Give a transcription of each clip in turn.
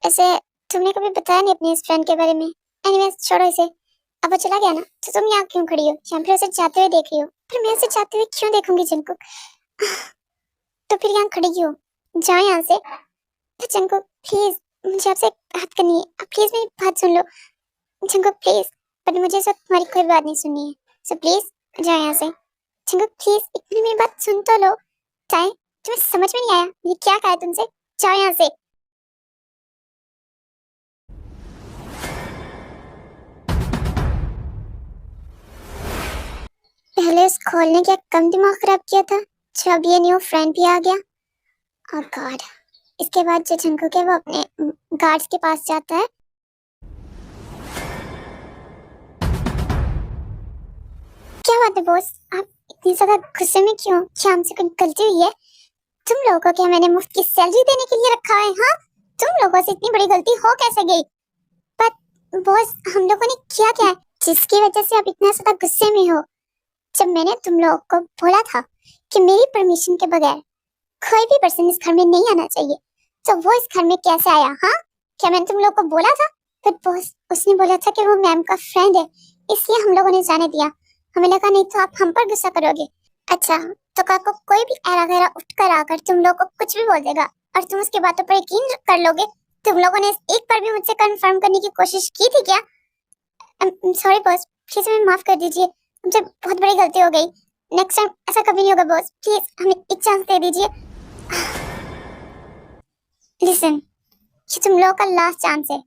ऐसे तुमने कभी बताया नहीं अपने इस फ्रेंड के बारे में। एनीवेज छोड़ो इसे। अब वो चला गया ना, तो तुम यहाँ क्यों खड़ी हो? या फिर उसे जाते हुए देख रही हो? पर मैं उसे जाते हुए क्यों देखूंगी जंकुक? तो फिर यहाँ खड़ी क्यों? जाओ यहाँ से। तो जंकुक प्लीज, मुझे आपसे बात करनी है। आप प्लीज मेरी बात सुन लो जंकुक प्लीज। पर मुझे इस वक्त तुम्हारी कोई बात नहीं सुननी है, सो प्लीज जाओ यहाँ से। जंकुक प्लीज एक मिनट मेरी बात सुन तो लो। चाहे तुम्हें समझ में नहीं आया ये क्या कहा है तुमसे? जाओ यहाँ से। पहले उस खोल ने क्या कम दिमाग खराब किया था, जो अब ये न्यू फ्रेंड भी आ गया। ओह गॉड। इसके बाद जो जंकुक है वो अपने गार्ड्स के पास जाता है। क्या बात है बॉस, आप इतनी ज्यादा गुस्से में क्यों? क्या हमसे कोई गलती हुई है? तुम लोगों को क्या मैंने मुफ्त की सैलरी देने के लिए रखा है? हाँ, तुम लोगों से इतनी बड़ी गलती हो कैसे गई? पर बॉस हम लोगों ने किया क्या है जिसकी वजह से आप इतना ज्यादा गुस्से में हो? जब मैंने तुम लोगों को बोला था कि मेरी परमिशन के बगैर कोई भी पर्सन इस घर में नहीं आना चाहिए, तो वो इस घर में कैसे आया? हाँ, क्या मैंने तुम लोग को बोला था? पर बॉस उसने बोला था कि वो मैम का फ्रेंड है, इसलिए हम लोगों ने जाने दिया। हमें लगा नहीं तो आप हम पर गुस्सा करोगे। अच्छा, तो कल को कोई भी ऐरा गैरा उठ कर आकर तुम लोग को कुछ भी बोल देगा और तुम उसकी बातों पर यकीन कर लोगे? तुम लोगों ने एक बार भी मुझसे कंफर्म करने की कोशिश की थी क्या? सॉरी बॉस, प्लीज हमें माफ कर दीजिए, हमसे बहुत बड़ी गलती हो गई। नेक्स्ट टाइम ऐसा कभी नहीं होगा बॉस, प्लीज हमें एक चांस दे दीजिए। लिसन, ये तुम लोगों का लास्ट चांस है।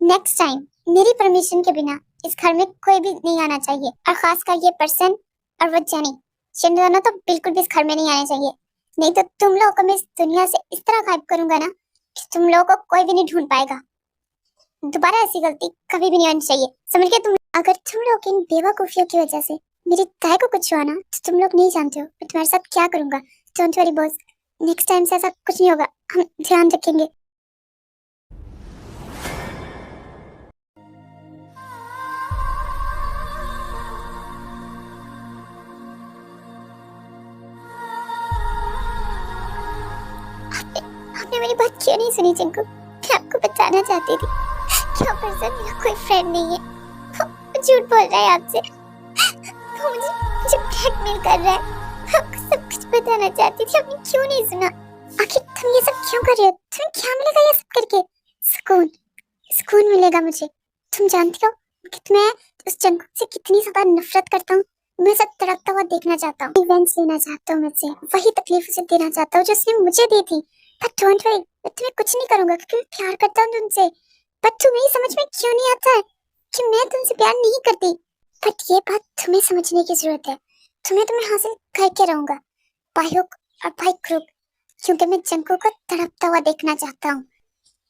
नेक्स्ट टाइम मेरी परमिशन के बिना इस घर में कोई भी नहीं आना चाहिए, और खासकर ये पर्सन और वो जेनी, ये दोनों तो बिल्कुल भी इस घर में नहीं आने चाहिए। नहीं तो तुम लोगों को मैं इस दुनिया से इस तरह गायब करूंगा ना कि तुम लोगों को कोई भी नहीं ढूंढ पाएगा। दोबारा ऐसी गलती कभी भी नहीं होनी चाहिए, समझ गए तुम? अगर तुम लोग इन बेवकूफियों की वजह से मेरी ताई को कुछ हुआ ना, तो तुम लोग नहीं जानते हो मैं तुम्हारे साथ क्या करूंगा। Don't worry boss, next time से ऐसा कुछ नहीं होगा, हम ध्यान रखेंगे। आपने मेरी बात क्यों नहीं सुनी चिंकू? मैं आपको बताना चाहती थी कि वो पर्सन मेरा कोई फ्रेंड नहीं है। वो झूठ बोल रहा है आपसे, वो मुझे ब्लैकमेल कर रहा है। मैं आपको सब कुछ बताना चाहती थी, आपने क्यों नहीं सुना? आखिर तुम ये सब क्यों कर रहे हो? तुम्हें क्या मिलेगा ये सब करके? सुकून, सुकून मिलेगा मुझे। तुम जानती हो कि मैं उस जंकुक से कितनी ज्यादा नफरत करता हूँ। मैं सब तड़पता हुआ देखना चाहता हूँ, इवेंट्स लेना चाहता हूँ मुझसे, वही तकलीफ उसे देना चाहता हूँ जो उसने मुझे दी थी। पर डोंट वरी, मैं तुम्हें कुछ नहीं करूंगा क्योंकि मैं प्यार करता हूँ तुमसे। पर तुम्हें समझ में क्यों नहीं आता है कि मैं तुमसे प्यार नहीं करती? बट ये बात तुम्हें समझने की जरूरत है। तुम्हें हासिल करके रहूंगा, बाय हुक और बाय क्रुक, क्योंकि मैं जंकुक को तड़पता हुआ देखना चाहता हूँ।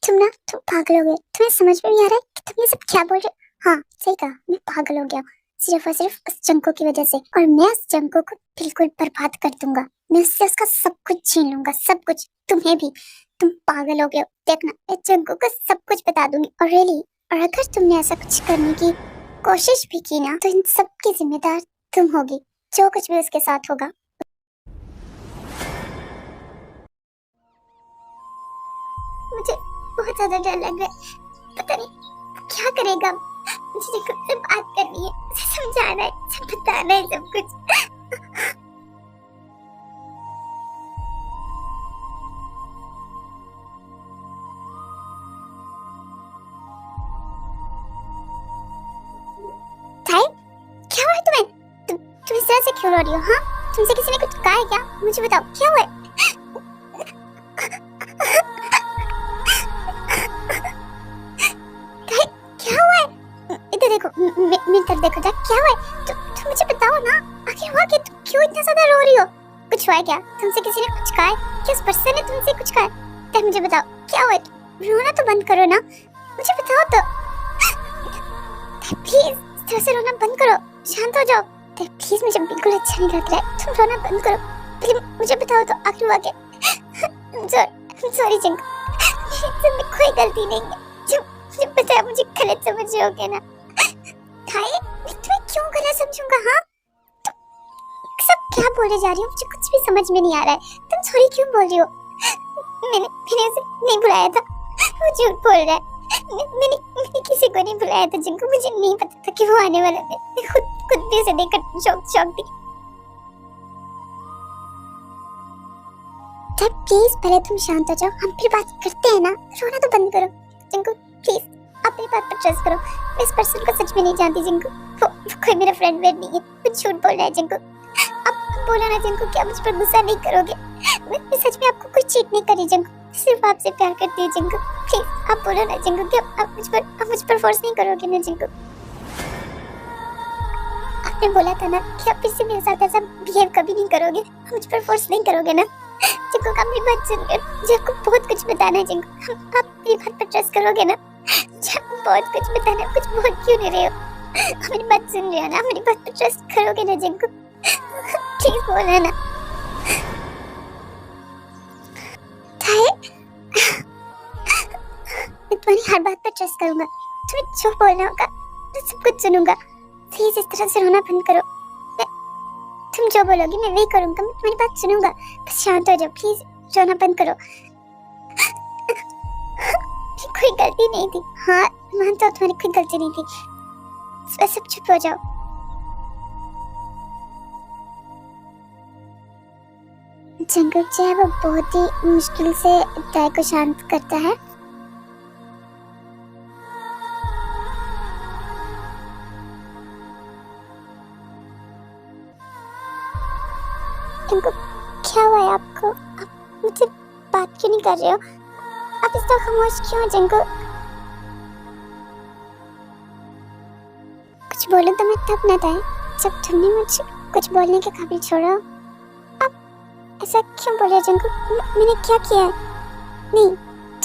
तुम पागल हो गए। तुम्हें समझ में नहीं आ रहा है कि तुम ये सब क्या बोल रहे हो? हाँ सही कहा, मैं पागल हो गया हूँ, सिर्फ और सिर्फ उस जंकुक की वजह से। और मैं उस जंकुक को बिल्कुल बर्बाद कर दूंगा। मैं उससे उसका सब कुछ छीन लूंगा, सब कुछ। तुम्हें भी। तुम पागल हो गए हो, देखना मैं जंकुक को सब कुछ बता दूंगी। और रियली, और अगर तुमने ऐसा कुछ करने की कोशिश भी की ना, तो इन सब की जिम्मेदार तुम होगी, जो कुछ भी उसके साथ होगा। मुझे बहुत ज्यादा डर लग रहा है, पता नहीं क्या करेगा। मुझे खुद से बात करनी है, उसे समझाना है, उसे बताना है सब कुछ। ताई, क्या हुआ है तुम्हें? तुम इस तरह से क्यों रो रही हो? हाँ, तुमसे किसी ने कुछ कहा है क्या? मुझे बताओ क्या हुआ है? ताई, क्या हुआ है? इधर देखो, मेरी तरफ देखो, क्या हुआ है? तुम मुझे बताओ ना, आखिर हुआ क्या? तुम क्यों इतना ज्यादा रो रही हो? कुछ हुआ है क्या? तुमसे किसी ने कुछ कहा है? क्या उस पर्सन ने तुमसे कुछ कहा है? ताई मुझे बताओ क्या हुआ है? रोना तो बंद करो ना, मुझे बताओ तो। प्लीज इस तरह से रोना बंद करो, शांत हो जाओ। प्लीज, मुझे बिल्कुल अच्छा नहीं लग रहा है, तुम रोना बंद करो। प्लीज मुझे बताओ तो आखिर हुआ क्या? सॉरी जंक, मेरी कोई गलती नहीं है। मुझे पता है मुझे गलत समझ रहे होगे ना। हाय, मैं तुम्हें क्यों गलत समझूंगा? हाँ, तुम सब क्या बोले जा रही हो? मुझे कुछ भी समझ में नहीं आ रहा है। तुम सॉरी क्यों बोल रही हो? मैंने उसे नहीं बुलाया था, वो झूठ बोल रहा है। मैंने किसी को नहीं बुलाया था जिनको, मुझे नहीं पता था कि वो आने वाला है। मैं खुद भी उसे देखकर शॉक थी। तब प्लीज पहले तुम शांत हो जाओ, हम फिर बात करते हैं ना। रोना तो बंद करो जिंकू, प्लीज अपनी बात पर ट्रस्ट करो। मैं इस पर्सन को सच में नहीं जानती जिंकू, वो कोई मेरा फ्रेंड नहीं है। वो झूठ बोल रहा है जिंकू। अब बोलो ना जिंकू, क्या मुझ पर गुस्सा नहीं करोगे? मैं सच में आपको कुछ चीट नहीं करी जिंकू, सिर्फ आपसे प्यार करती हूँ जिंकू। प्लीज आप बोलो ना जिंकू, क्या आप मुझ पर फोर्स नहीं करोगे ना जिंकू? आपने बोला था ना कि आप फिर से मेरे साथ ऐसा बिहेव कभी नहीं करोगे, मुझ पर फोर्स नहीं करोगे ना जिंकू? आप मेरी बात सुनकर मुझे आपको बहुत कुछ बताना है जिंकू, आप मेरी बात पर ट्रस्ट करोगे ना? आपको बहुत कुछ बताना है, कुछ बोल क्यों नहीं रहे हो? आप मेरी बात सुन रहे हो ना, मेरी बात पर ट्रस्ट करोगे ना जिंकू? प्लीज बोलो ना। मैं तुम्हारी हर बात पर ट्रस्ट करूंगा, तुम्हें जो बोलना होगा मैं सब कुछ सुनूंगा। प्लीज इस तरह से रोना बंद करो। तुम जो बोलोगी मैं वही करूंगा, मैं तुम्हारी बात सुनूंगा। बस शांत हो जाओ प्लीज, रोना बंद करो। कोई गलती नहीं थी, हाँ मानता हूँ तुम्हारी कोई गलती नहीं थी, बस सब चुप हो जाओ। जंगल जो है वो बहुत ही मुश्किल से ताय को शांत करता है। तुमको क्या हुआ है? आपको आप मुझसे बात क्यों नहीं कर रहे हो? आप इस तरह खामोश क्यों हो जिंकू? कुछ बोलो तो मैं तब न था जब तुमने मुझे कुछ बोलने के काबिल छोड़ा। आप ऐसा क्यों बोल रहे हो जिंकू? मैंने क्या किया है? नहीं,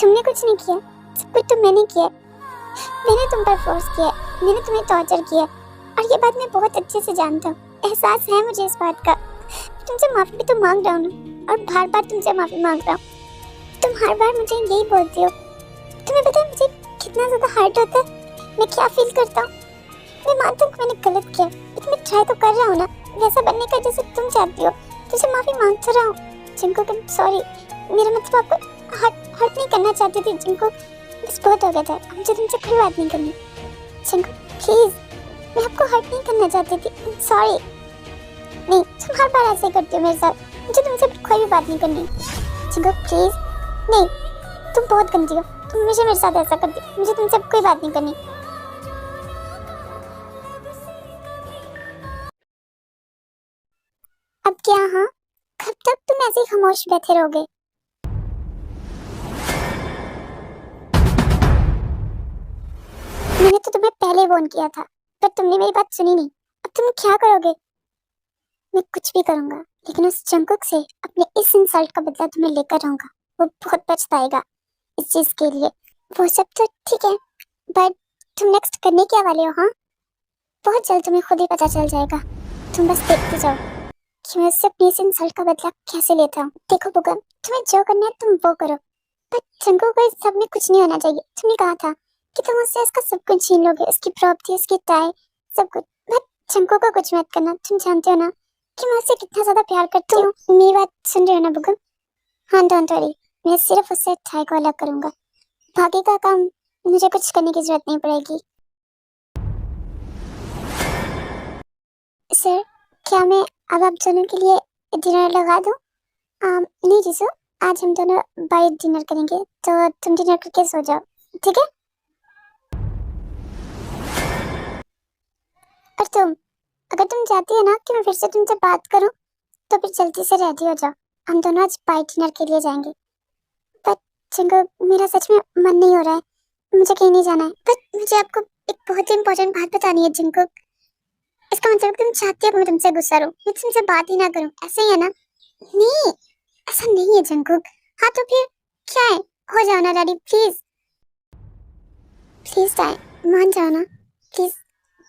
तुमने कुछ नहीं किया, सब कुछ तो मैंने किया। मैंने तुम पर फोर्स किया, मैंने तुम्हें टॉर्चर किया, और ये बात मैं बहुत अच्छे से जानता हूँ। एहसास है मुझे इस बात का। तुमसे माफी भी तो मांग रहा हूँ ना, और बार बार तुमसे माफी मांग रहा हूँ। तुम हर बार मुझे यही बोलती हो। तुम्हें पता है मुझे कितना ज्यादा हर्ट होता है, मैं क्या फील करता हूँ? मैं मानता हूँ मैंने गलत किया, लेकिन मैं ट्राई तो कर रहा हूँ ना वैसा बनने का जैसे तुम चाहती हो। तुमसे माफी मांग तो रहा हूँ जिंकू, सॉरी। मेरा मतलब आपको हर्ट नहीं करना चाहती थी जिंकू, बस बहुत हो गया था। मुझे तुमसे कोई बात नहीं करनी जिंकू, प्लीज। मैं आपको हर्ट नहीं करना चाहती थी, सॉरी। नहीं, तुम हर बार ऐसे करती हो मेरे साथ, मुझे तुमसे कोई भी बात नहीं करनी जिंकू, प्लीज। नहीं, तुम बहुत गंदी हो, तुम हमेशा मेरे साथ ऐसा करती, मुझे तुमसे कोई बात नहीं करनी। अब क्या? हाँ, कब तक तुम ऐसे ही खामोश बैठे रहोगे? मैंने तो तुम्हें पहले वार्न किया था, पर तुमने मेरी बात सुनी नहीं। अब तुम क्या करोगे? मैं कुछ भी करूंगा, लेकिन उस जंकुक से अपने इस इंसल्ट का बदला तुम्हें लेकर रहूंगा। वो बहुत पछताएगा इस चीज के लिए। वो सब तो ठीक है, बट तुम नेक्स्ट करने क्या वाले हो? हाँ, बहुत जल्द तुम्हें खुद ही पता चल जाएगा। तुम बस देखते जाओ कि मैं उससे अपनी इस इंसल्ट का बदला कैसे लेता हूँ। देखो बुगम, तुम्हें जो करना है तुम वो करो, पर जंकुक को इस सब में कुछ नहीं होना चाहिए। तुमने कहा था कि तुम उससे इसका सब कुछ छीन लोगे, उसकी प्रॉपर्टी, उसकी टाई, सब कुछ। बट जंकुक को कुछ मत करना। तुम जानते हो ना कि मैं उससे कितना ज्यादा प्यार करती हूँ। मेरी बात सुन रहे हो ना बुगम? हाँ, डोंट वरी, मैं सिर्फ उससे टाई को अलग करूंगा। बाकी का काम मुझे कुछ करने की जरूरत नहीं पड़ेगी। सर, क्या मैं अब आप दोनों के लिए डिनर लगा दूं? नहीं जीसू, आज हम दोनों बाहर डिनर करेंगे, तो तुम डिनर करके सो जाओ, ठीक है? और तुम, अगर तुम चाहती हो ना कि मैं फिर से तुमसे बात करूं, तो फिर जल्दी से रेडी हो जाओ। हम दोनों आज बाहर डिनर के लिए जाएंगे। बट जिंकू, मेरा सच में मन नहीं हो रहा है, मुझे कहीं नहीं जाना है। बट मुझे आपको एक बहुत ही इंपॉर्टेंट बात बतानी है जिंकू। इसका मतलब तुम चाहती हो कि मैं तुमसे गुस्सा रहूं, मैं तुमसे बात ही ना करूं, ऐसे ही है ना? नहीं, ऐसा नहीं है जंकुक। हाँ तो फिर क्या है? हो जाओ ना डैडी, प्लीज प्लीज टाइम, मान जाओ ना प्लीज।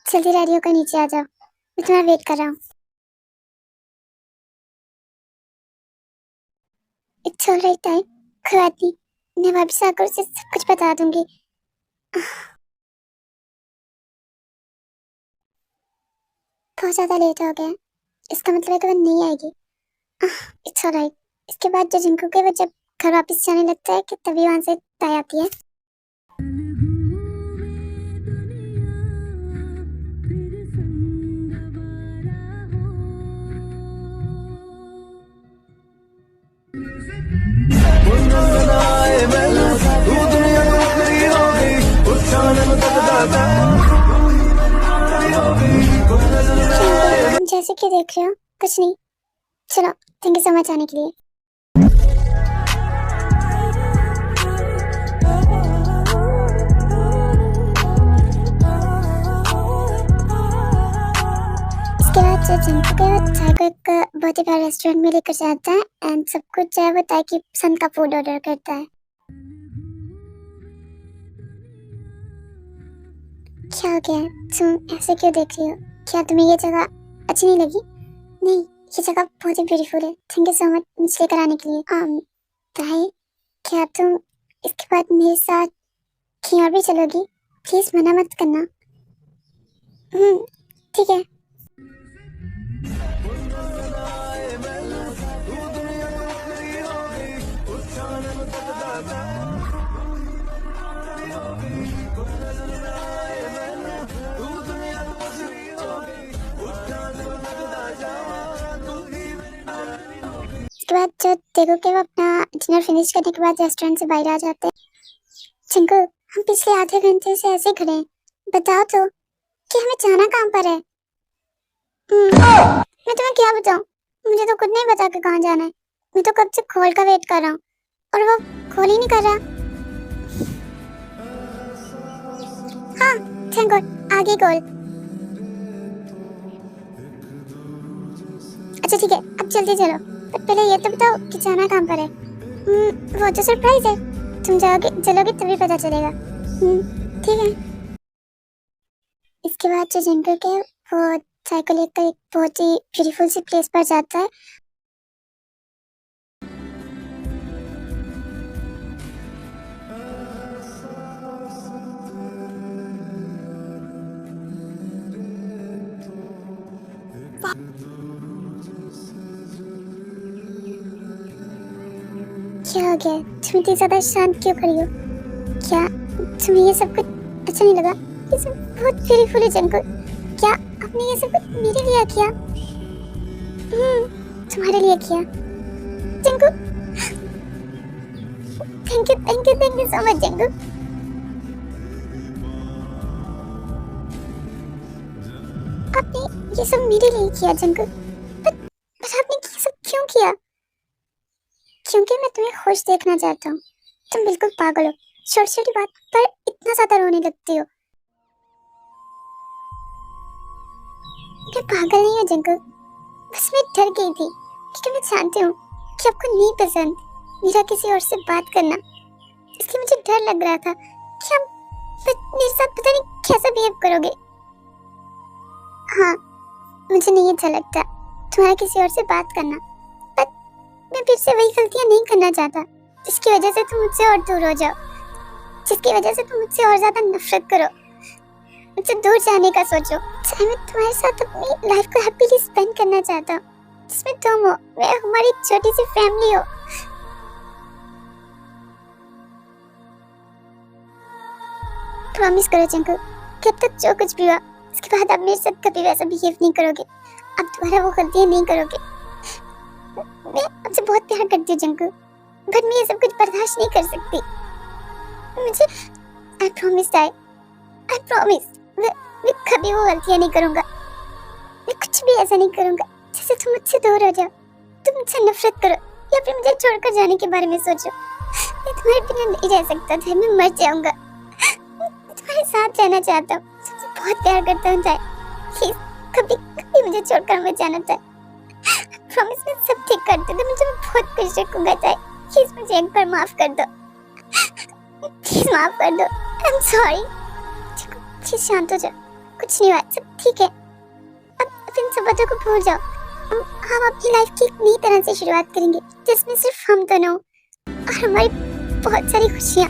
जल्दी रेडी होकर नीचे आ जाओ, मैं तुम्हारा वेट कर रहा हूँ। इट्स ऑलराइट टाइम, कोई बात नहीं, मैं वापस आकर उसे सब कुछ बता दूंगी। बहुत ज्यादा लेट हो गया, इसका मतलब है कि वो नहीं आएगी। It's alright. इसके बाद जो जिंकू के वो जब घर वापस जाने लगता है कि तभी वहां से ताई आती है। ऐसे क्यों देख रहे हो? कुछ नहीं, चलो, थैंक यू सो मच आने के लिए। इसके बाद जो जिनको के वो चाय को एक बहुत ही बड़ा रेस्टोरेंट में लेकर जाता है एंड सब कुछ जो है वो ताई की पसंद का फूड ऑर्डर करता है। क्या हो गया? तुम ऐसे क्यों देख रही हो? क्या तुम्हें ये जगह अच्छी नहीं लगी? नहीं, ये जगह बहुत ही ब्यूटीफुल है। थैंक यू सो मच मुझे लेकर आने के लिए। ताई, क्या तुम इसके बाद मेरे साथ कहीं और भी चलोगी? प्लीज मना मत करना। ठीक है। उसके बाद जो देखो कि वो अपना डिनर फिनिश करने के बाद रेस्टोरेंट से बाहर आ जाते हैं। चिंकू, हम पिछले आधे घंटे से ऐसे खड़े हैं, बताओ तो कि हमें जाना कहाँ पर है? मैं तुम्हें क्या बताऊं? मुझे तो खुद नहीं पता कि कहाँ जाना है। मैं तो कब से कॉल का वेट कर रहा हूँ और वो कॉल ही नहीं कर रहा। हाँ, थैंक गॉड, आगे कॉल। अच्छा ठीक है, अब जल्दी चलो, पर पहले ये तो बताओ कि जाना कहाँ पर है? वो तो सरप्राइज है, तुम चलोगे तभी पता चलेगा। ठीक है। इसके बाद जो जिंकर के वो चाय को लेकर एक बहुत ही ब्यूटीफुल सी प्लेस पर जाता है। क्या हो गया? तुम इतनी ज्यादा शांत क्यों खड़ी हो? क्या तुम्हें ये सब कुछ अच्छा नहीं लगा? ये सब बहुत ब्यूटीफुल है जिंकर। क्या आपने ये सब कुछ मेरे लिए किया? तुम्हारे लिए किया जिंकू। थैंक यू सो मच जिंकू। आपने ये सब मेरे लिए किया जिंकू, पर आपने ये सब क्यों किया? क्योंकि मैं तुम्हें खुश देखना चाहता हूँ। तुम बिल्कुल पागल हो, छोटी छोटी बात पर इतना ज्यादा रोने लगती हो। मैं पागल नहीं हूँ जिंकू, बस मैं डर गई थी क्योंकि मैं जानती हूँ कि आपको नहीं पसंद मेरा किसी और से बात करना, इसलिए मुझे डर लग रहा था कि आप मेरे साथ पता नहीं कैसा बिहेव करोगे। हाँ, मुझे नहीं अच्छा लगता तुम्हारा किसी और से बात करना, पर मैं फिर से वही गलतियां नहीं करना चाहता जिसकी वजह से तुम मुझसे और दूर हो जाओ, जिसकी वजह से तुम मुझसे और ज्यादा नफरत करो, मुझसे दूर जाने का सोचो। चाहे मैं तुम्हारे साथ अपनी लाइफ को हैप्पीली स्पेंड करना चाहता हूँ, जिसमें तुम हो, मैं, हमारी छोटी सी फैमिली हो। प्रॉमिस करो चिंकू कि अब तक जो कुछ भी हुआ इसके बाद आप मेरे साथ कभी वैसा बिहेव नहीं करोगे, अब दोबारा वो गलतियां नहीं करोगे। मैं आपसे बहुत प्यार करती हूँ चिंकू, बट मैं ये सब कुछ बर्दाश्त नहीं कर सकती। मुझे आई प्रॉमिस मैं कभी वो गलतियां नहीं करूंगा। मैं कुछ भी ऐसा नहीं करूंगा जैसे तुम मुझसे दूर हो जाओ, तुम मुझसे नफरत करो या फिर मुझे छोड़कर जाने के बारे में सोचो। मैं तुम्हारे बिना नहीं रह सकता था, मैं मर जाऊंगा। मैं तुम्हारे साथ रहना चाहता हूँ, तुमसे बहुत प्यार करता हूँ ताई। प्लीज कभी मुझे छोड़कर मत जाना ताई। प्रॉमिस मैं सब ठीक कर दूंगा, मैं तुम्हें बहुत खुश रखूंगा ताई। प्लीज मुझे एक बार माफ कर दो, प्लीज माफ कर दो। I am sorry. प्लीज शांत हो जाओ, कुछ नहीं हुआ, सब ठीक है। अब इन सब बातों को भूल जाओ। हम अपनी लाइफ की एक नई तरह से शुरुआत करेंगे जिसमें सिर्फ हम दोनों और हमारी बहुत सारी खुशियाँ।